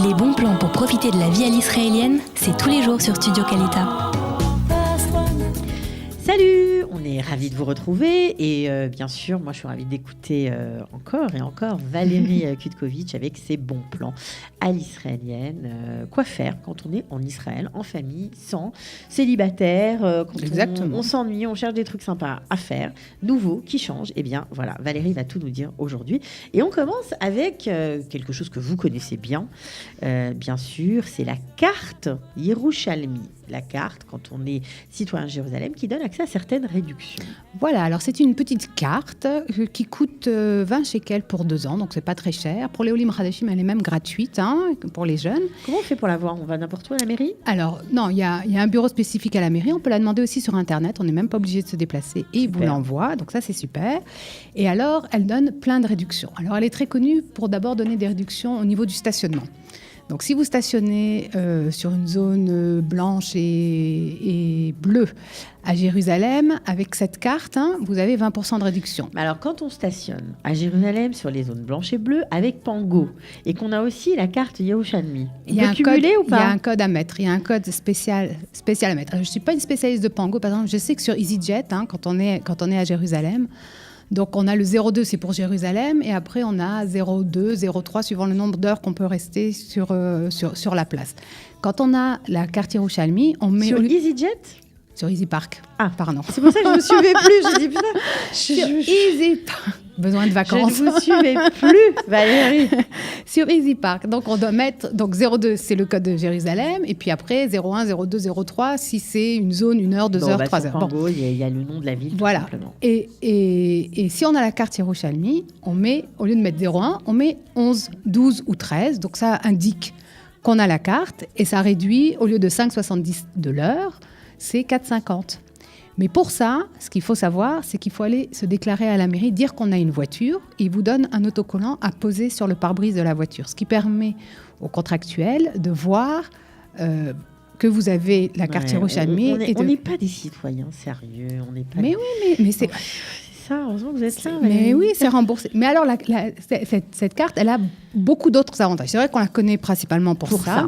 Les bons plans pour profiter de la vie à l'israélienne, c'est tous les jours sur Studio Kalita. Salut, on est ravis de vous retrouver et bien sûr, moi je suis ravie d'écouter encore et encore Valérie Kutkovitch avec ses bons plans à l'israélienne. Quoi faire quand on est en Israël, en famille, sans célibataire, quand on s'ennuie, on cherche des trucs sympas à faire, nouveaux, qui changent. Eh bien voilà, Valérie va tout nous dire aujourd'hui. Et on commence avec quelque chose que vous connaissez bien, bien sûr, c'est la carte Yerushalmi. La carte, quand on est citoyen de Jérusalem, qui donne accès à certaines réductions. Voilà, alors c'est une petite carte qui coûte 20 shekels pour 2 ans, donc c'est pas très cher. Pour les Olim Hadashim, elle est même gratuite pour les jeunes. Comment on fait pour l'avoir ? On va n'importe où à la mairie ? Alors, non, il y a un bureau spécifique à la mairie. On peut la demander aussi sur Internet. On n'est même pas obligé de se déplacer et ils vous l'envoient. Donc ça, c'est super. Et alors, elle donne plein de réductions. Alors, elle est très connue pour d'abord donner des réductions au niveau du stationnement. Donc, si vous stationnez sur une zone blanche et bleue à Jérusalem, avec cette carte, vous avez 20% de réduction. Alors, quand on stationne à Jérusalem sur les zones blanches et bleues avec Pango et qu'on a aussi la carte Yerushalmi, il y a un code, ou pas ? Il y a un code à mettre. Il y a un code spécial à mettre. Alors, je ne suis pas une spécialiste de Pango. Par exemple, je sais que sur EasyJet, quand on est à Jérusalem, donc, on a le 02, c'est pour Jérusalem, et après, on a 02, 03, suivant le nombre d'heures qu'on peut rester sur la place. Quand on a la carte Yerushalmi, on met... Sur EasyJet ? Sur EasyPark. Ah, pardon. C'est pour ça que je ne me suivais plus. Je dis, putain, sur EasyPark. Besoin de vacances. Je ne vous suivais plus, Valérie. Sur EasyPark. Donc, on doit mettre... Donc, 02, c'est le code de Jérusalem. Et puis après, 01, 02, 03, si c'est une zone, 1 heure, 2 heures, 3 heures. Pango, il y a le nom de la ville, voilà. tout simplement. Et si on a la carte Yerushalmi, on met, au lieu de mettre 01, on met 11, 12 ou 13. Donc, ça indique qu'on a la carte. Et ça réduit, au lieu de 5,70 de l'heure, c'est 4,50. Mais pour ça, ce qu'il faut savoir, c'est qu'il faut aller se déclarer à la mairie, dire qu'on a une voiture. Ils vous donnent un autocollant à poser sur le pare-brise de la voiture, ce qui permet aux contractuels de voir que vous avez la carte Yerushalmi. On n'est pas des citoyens sérieux. On n'est pas. Mais oui, mais c'est... C'est ça, heureusement que vous êtes là. Mais oui, c'est remboursé. Mais alors, cette carte, elle a beaucoup d'autres avantages. C'est vrai qu'on la connaît principalement pour ça.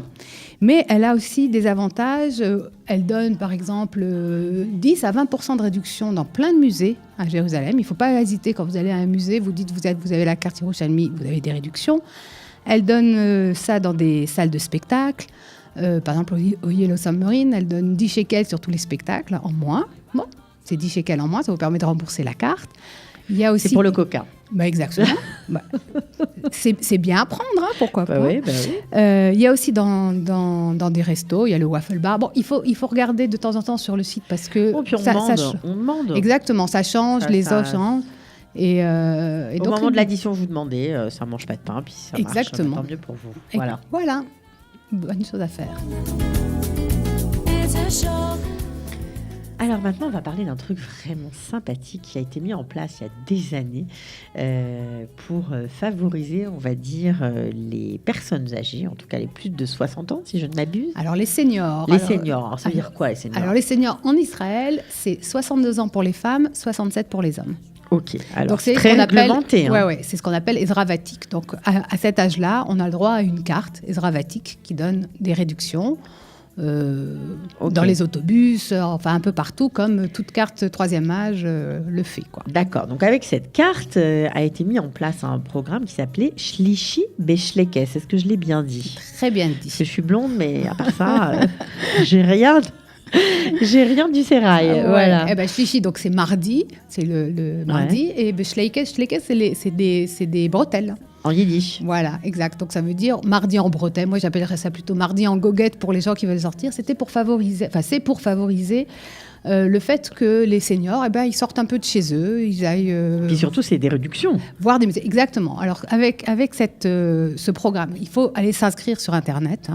Mais elle a aussi des avantages. Elle donne, par exemple, 10 à 20% de réduction dans plein de musées à Jérusalem. Il ne faut pas hésiter quand vous allez à un musée, vous dites vous avez la carte Yerushalmi, vous avez des réductions. Elle donne ça dans des salles de spectacle. Par exemple, au Yellow Submarine, elle donne 10 shekels sur tous les spectacles en moins. Bon, c'est 10 shekels en moins, ça vous permet de rembourser la carte. Il y a aussi... C'est pour le coca. Exactement. C'est bien à prendre, pourquoi pas. Oui. Il y a aussi dans des restos, il y a le waffle bar. Bon, il faut regarder de temps en temps sur le site parce que on demande. Exactement, ça change, les offres changent. Et au donc, moment de l'addition, vous demandez, ça ne mange pas de pain, puis ça marche, tant mieux pour vous. Voilà, bonne chose à faire. Alors maintenant, on va parler d'un truc vraiment sympathique qui a été mis en place il y a des années pour favoriser, on va dire, les personnes âgées, en tout cas les plus de 60 ans, si je ne m'abuse. Alors les seniors. Alors, ça veut dire quoi, les seniors ? Alors les seniors en Israël, c'est 62 ans pour les femmes, 67 pour les hommes. Ok, alors donc c'est très réglementé. Oui, c'est ce qu'on appelle Ezra Vatik. Donc à cet âge-là, on a le droit à une carte Ezra Vatik qui donne des réductions. Dans les autobus, enfin un peu partout, comme toute carte troisième âge le fait, quoi. D'accord. Donc avec cette carte a été mis en place un programme qui s'appelait Shlishi Beshlekes. Est-ce que je l'ai bien dit ? Très bien dit. Parce que je suis blonde, mais à part ça, j'ai rien du sérail. Voilà. Eh ben, Shlishi, donc c'est mardi, c'est le mardi, et Beshlekes, c'est des bretelles. En yiddish. Voilà, exact. Donc ça veut dire mardi en bretelle. Moi, j'appellerais ça plutôt mardi en goguette pour les gens qui veulent sortir. C'est pour favoriser le fait que les seniors, ils sortent un peu de chez eux, ils aillent... Puis surtout, c'est des réductions. Voir des musées. Exactement. Alors, avec ce programme, il faut aller s'inscrire sur Internet,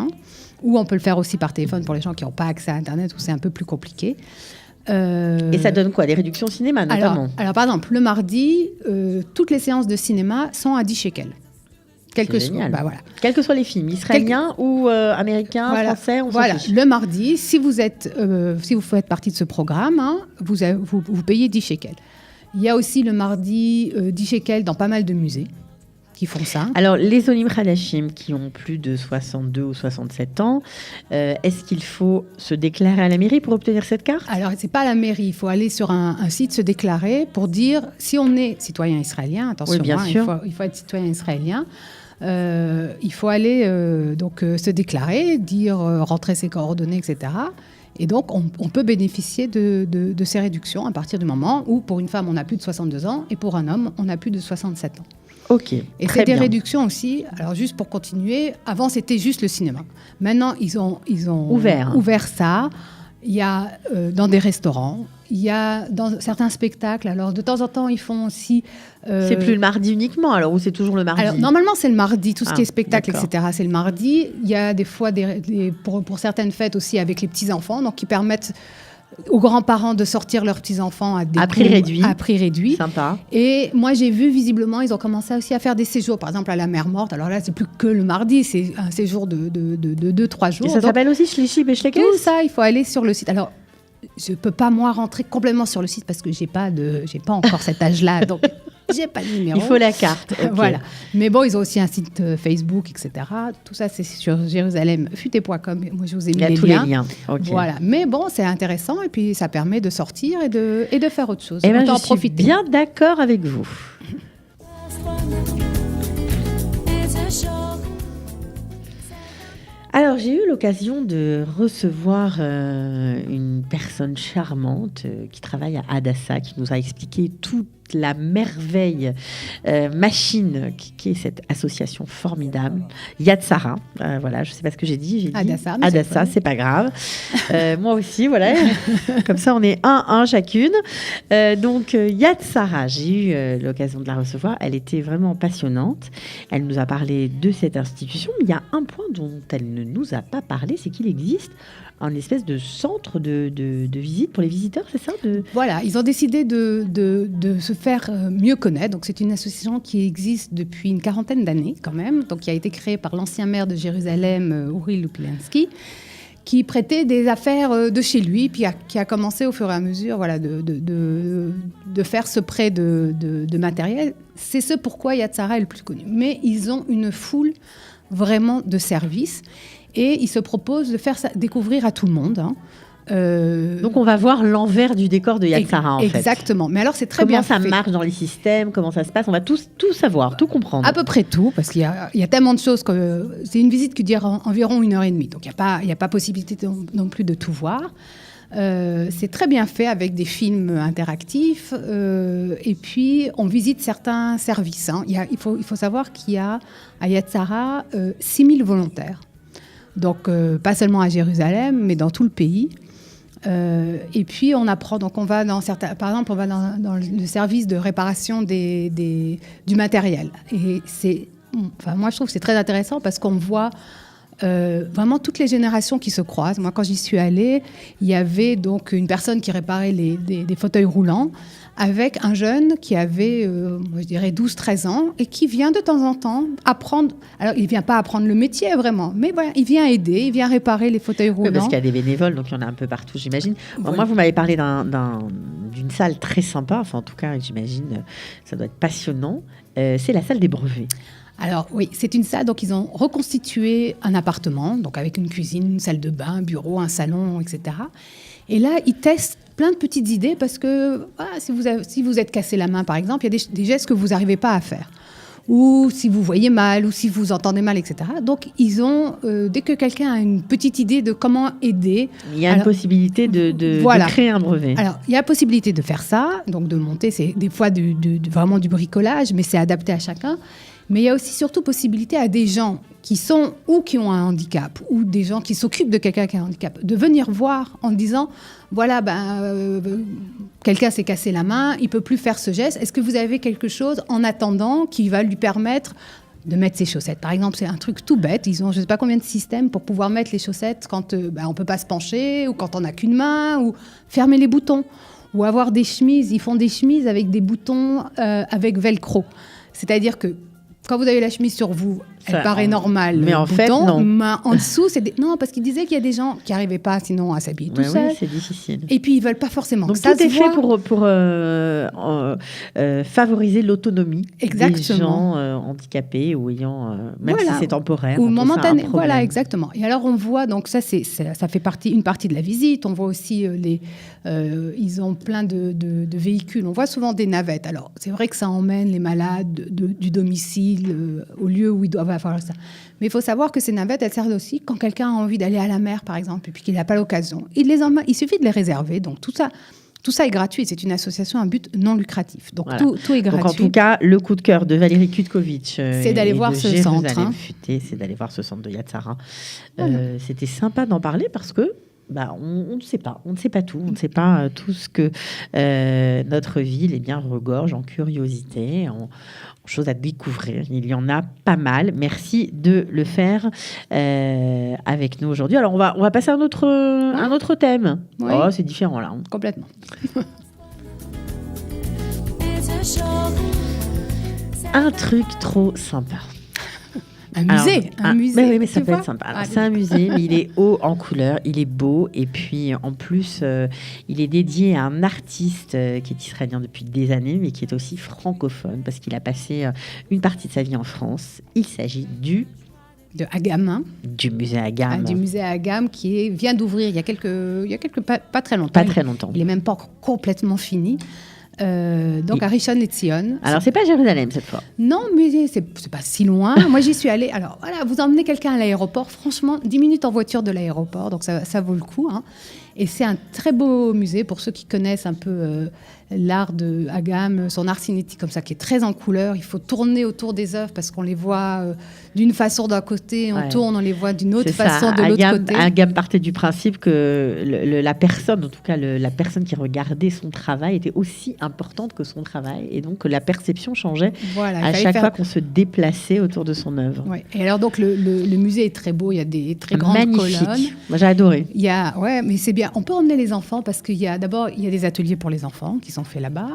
ou on peut le faire aussi par téléphone pour les gens qui n'ont pas accès à Internet, où c'est un peu plus compliqué. Et ça donne quoi ? Des réductions cinéma, notamment ? Alors, par exemple, le mardi, toutes les séances de cinéma sont à 10 shekels. Quels que soient les films, israéliens ou américains, français, on s'en fiche. Le mardi, si vous faites partie de ce programme, vous payez 10 shekels. Il y a aussi le mardi 10 shekels dans pas mal de musées. qui font ça. Alors, les Olim Khadashim qui ont plus de 62 ou 67 ans, est-ce qu'il faut se déclarer à la mairie pour obtenir cette carte ? Alors, c'est pas à la mairie. Il faut aller sur un site, se déclarer pour dire si on est citoyen israélien. Attention, oui, bien sûr. Il faut être citoyen israélien. Il faut aller se déclarer, dire rentrer ses coordonnées, etc. Et donc, on peut bénéficier de ces réductions à partir du moment où, pour une femme, on a plus de 62 ans et pour un homme, on a plus de 67 ans. Ok. Et très c'est des bien. réductions aussi. Alors, juste pour continuer, avant, c'était juste le cinéma. Maintenant, ils ont ouvert ça. Il y a dans des restaurants, il y a dans certains spectacles. Alors, de temps en temps, ils font aussi... C'est plus le mardi uniquement, alors, ou c'est toujours le mardi ? Alors, normalement, c'est le mardi. Tout ce qui est spectacle, d'accord. etc., c'est le mardi. Il y a des fois, pour certaines fêtes aussi, avec les petits-enfants, donc qui permettent aux grands-parents de sortir leurs petits-enfants à prix réduit. Sympa. Et moi, j'ai vu, visiblement, ils ont commencé aussi à faire des séjours, par exemple, à la Mer Morte. Alors là, c'est plus que le mardi, c'est un séjour de 2-3 jours. Et ça s'appelle aussi Shlishi Beshlekes ? Tout ça, il faut aller sur le site. Alors, je ne peux pas, moi, rentrer complètement sur le site parce que j'ai pas encore cet âge-là, donc j'ai pas de numéro. Il faut la carte. Okay. Voilà. Mais bon, ils ont aussi un site Facebook, etc. Tout ça, c'est sur jérusalemfuté.com. Moi, je vous ai mis tous les liens. Okay. Voilà. Mais bon, c'est intéressant et puis ça permet de sortir et de faire autre chose. Eh ben, en je profiter. suis bien d'accord avec vous. Alors, j'ai eu l'occasion de recevoir une personne charmante qui travaille à Hadassah, qui nous a expliqué toute la merveille machine qui est cette association formidable. Yad Sarah, voilà, je ne sais pas ce que j'ai dit. Hadassah, c'est pas grave. Moi aussi, voilà. Comme ça, on est 1-1 chacune. Donc, Yad Sarah, j'ai eu l'occasion de la recevoir. Elle était vraiment passionnante. Elle nous a parlé de cette institution. Mais il y a un point dont elle ne nous a pas parlé, c'est qu'il existe un espèce de centre de visite pour les visiteurs, c'est ça ? Voilà, ils ont décidé de se faire mieux connaître. Donc, c'est une association qui existe depuis une 40aine d'années, quand même, donc qui a été créée par l'ancien maire de Jérusalem, Uri Lupiansky, qui prêtait des affaires de chez lui, puis qui a commencé au fur et à mesure de faire ce prêt de matériel. C'est ce pourquoi Yad Sarah est le plus connu. Mais ils ont une foule vraiment de services. Et ils se proposent de faire ça découvrir à tout le monde. Donc, on va voir l'envers du décor de Yad Sarah, en fait. Exactement. Mais alors, c'est très bien fait. Comment ça marche dans les systèmes, comment ça se passe. On va tout savoir, tout comprendre. À peu près tout, parce qu'il y a tellement de choses. C'est une visite qui dure environ 1h30. Donc, il n'y a pas possibilité non plus de tout voir. C'est très bien fait avec des films interactifs. Et puis, on visite certains services. Il faut savoir qu'il y a à Yad Sarah 6000 volontaires. Donc, pas seulement à Jérusalem, mais dans tout le pays. Et puis, on apprend. Donc, on va par exemple, on va dans le service de réparation du matériel. Et moi, je trouve que c'est très intéressant parce qu'on voit vraiment toutes les générations qui se croisent. Moi, quand j'y suis allée, il y avait donc une personne qui réparait des fauteuils roulants avec un jeune qui avait, je dirais, 12-13 ans et qui vient de temps en temps apprendre. Alors, il ne vient pas apprendre le métier vraiment, mais voilà, il vient aider, il vient réparer les fauteuils roulants. Oui, parce qu'il y a des bénévoles, donc il y en a un peu partout, j'imagine. Voilà. Moi, vous m'avez parlé d'une salle très sympa, enfin, en tout cas, j'imagine, ça doit être passionnant. C'est la salle des brevets. Alors oui, c'est une salle, donc ils ont reconstitué un appartement, donc avec une cuisine, une salle de bain, un bureau, un salon, etc. Et là, ils testent plein de petites idées parce que si vous êtes cassé la main, par exemple, il y a des gestes que vous n'arrivez pas à faire. Ou si vous voyez mal, ou si vous entendez mal, etc. Donc, ils ont, dès que quelqu'un a une petite idée de comment aider... Il y a une possibilité de créer un brevet. Alors, il y a la possibilité de faire ça, donc de monter, c'est des fois vraiment du bricolage, mais c'est adapté à chacun. Mais il y a aussi surtout possibilité à des gens qui sont ou qui ont un handicap ou des gens qui s'occupent de quelqu'un qui a un handicap de venir voir en disant voilà, quelqu'un s'est cassé la main, il ne peut plus faire ce geste. Est-ce que vous avez quelque chose en attendant qui va lui permettre de mettre ses chaussettes? Par exemple, c'est un truc tout bête. Ils ont je ne sais pas combien de systèmes pour pouvoir mettre les chaussettes quand on ne peut pas se pencher ou quand on n'a qu'une main ou fermer les boutons ou avoir des chemises. Ils font des chemises avec des boutons avec velcro. C'est-à-dire que quand vous avez la chemise sur vous, elle Ça, paraît normale. mais en fait, bouton, non. Mais en dessous, non, parce qu'il disait qu'il y a des gens qui n'arrivaient pas sinon à s'habiller tout seul. Oui, c'est difficile. Et puis, ils ne veulent pas forcément. Donc, ça tout est se fait voit. pour favoriser l'autonomie Exactement. des gens handicapés ou ayant, même Voilà. si c'est temporaire. Ou on peut faire un momentané. problème. Voilà, exactement. Et alors, on voit, donc ça fait une partie de la visite. On voit aussi, ils ont plein de véhicules. On voit souvent des navettes. Alors, c'est vrai que ça emmène les malades du domicile au lieu où ils doivent avoir ça. Mais il faut savoir que ces navettes, elles servent aussi quand quelqu'un a envie d'aller à la mer, par exemple, et puis qu'il n'a pas l'occasion. Il suffit de les réserver. Donc, tout ça est gratuit. C'est une association à but non lucratif. Donc, Voilà. tout est gratuit. Donc, en tout cas, le coup de cœur de Valérie Kutkovitch, C'est d'aller voir ce centre, hein. c'est d'aller voir ce centre de Yad Sarah. Voilà. C'était sympa d'en parler parce que on ne sait pas, on ne sait pas tout, on ne sait pas tout ce que notre ville regorge en curiosité, en choses à découvrir. Il y en a pas mal. Merci de le faire avec nous aujourd'hui. Alors, on va passer à un autre thème. Oui. Oh, c'est différent là. Complètement. Un truc trop sympa. Un musée. Un musée. Oui, mais ça tu peut vois. être sympa. Alors, Ah, c'est un musée, mais il est haut en couleur, il est beau, et puis en plus, il est dédié à un artiste qui est israélien depuis des années, mais qui est aussi francophone, parce qu'il a passé une partie de sa vie en France. Il s'agit du Agam. musée Agam. Du musée Agam qui vient d'ouvrir il y a pas très longtemps. Pas très longtemps. Il n'est même pas encore complètement fini. Donc à Rishon LeZion. Alors, c'est pas Jérusalem cette fois. Non, mais c'est pas si loin. Moi, j'y suis allée. Alors, voilà, vous emmenez quelqu'un à l'aéroport. Franchement, 10 minutes en voiture de l'aéroport. Donc, ça vaut le coup. Hein. Et c'est un très beau musée pour ceux qui connaissent un peu l'art de Agam, son art cinétique comme ça, qui est très en couleur. Il faut tourner autour des œuvres parce qu'on les voit d'une façon d'un côté, on tourne, on les voit d'une autre façon de l'autre côté. Agam partait du principe que la personne, en tout cas la personne qui regardait son travail, était aussi importante que son travail. Et donc, la perception changeait à chaque fois qu'on se déplaçait autour de son œuvre. Ouais. Et alors, donc, le musée est très beau. Il y a des très grandes colonnes. Moi, j'ai adoré. Mais c'est bien. On peut emmener les enfants parce qu'il y a des ateliers pour les enfants qui sont faits là-bas.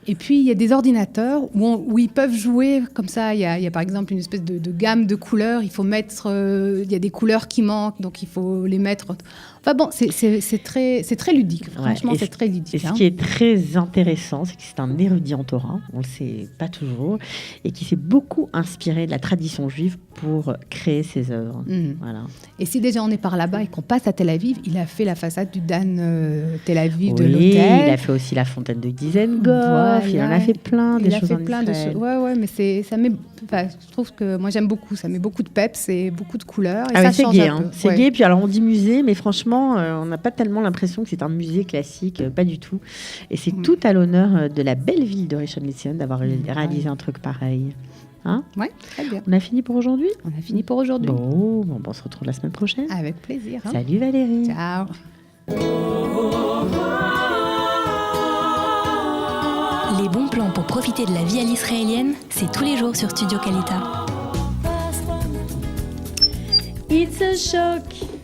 Et puis, il y a des ordinateurs où ils peuvent jouer comme ça. Il y a par exemple une espèce de gamme de couleurs. Il faut mettre... il y a des couleurs qui manquent, donc il faut les mettre... Enfin bon, c'est très ludique. Franchement, c'est très ludique. Et ce qui est très intéressant, c'est que c'est un érudit en Torah, on ne le sait pas toujours, et qui s'est beaucoup inspiré de la tradition juive pour créer ses œuvres. Voilà. Et si déjà on est par là-bas et qu'on passe à Tel Aviv, il a fait la façade du Dan Tel Aviv de l'hôtel. Il a fait aussi la fontaine de Dizengoff, il en a fait plein des choses en Israël. Ouais, mais je trouve que moi j'aime beaucoup, ça met beaucoup de peps et beaucoup de couleurs. Et ça c'est change gai, un peu. C'est gai, puis alors on dit musée, mais franchement, on n'a pas tellement l'impression que c'est un musée classique, pas du tout. Et c'est tout à l'honneur de la belle ville de Rishon LeZion d'avoir réalisé un truc pareil. Hein? Oui, très bien. On a fini pour aujourd'hui? On a fini pour aujourd'hui. Bon, on se retrouve la semaine prochaine. Avec plaisir. Hein? Salut Valérie. Ciao. Les bons plans pour profiter de la vie à l'israélienne, c'est tous les jours sur Studio Kalita. It's a shock.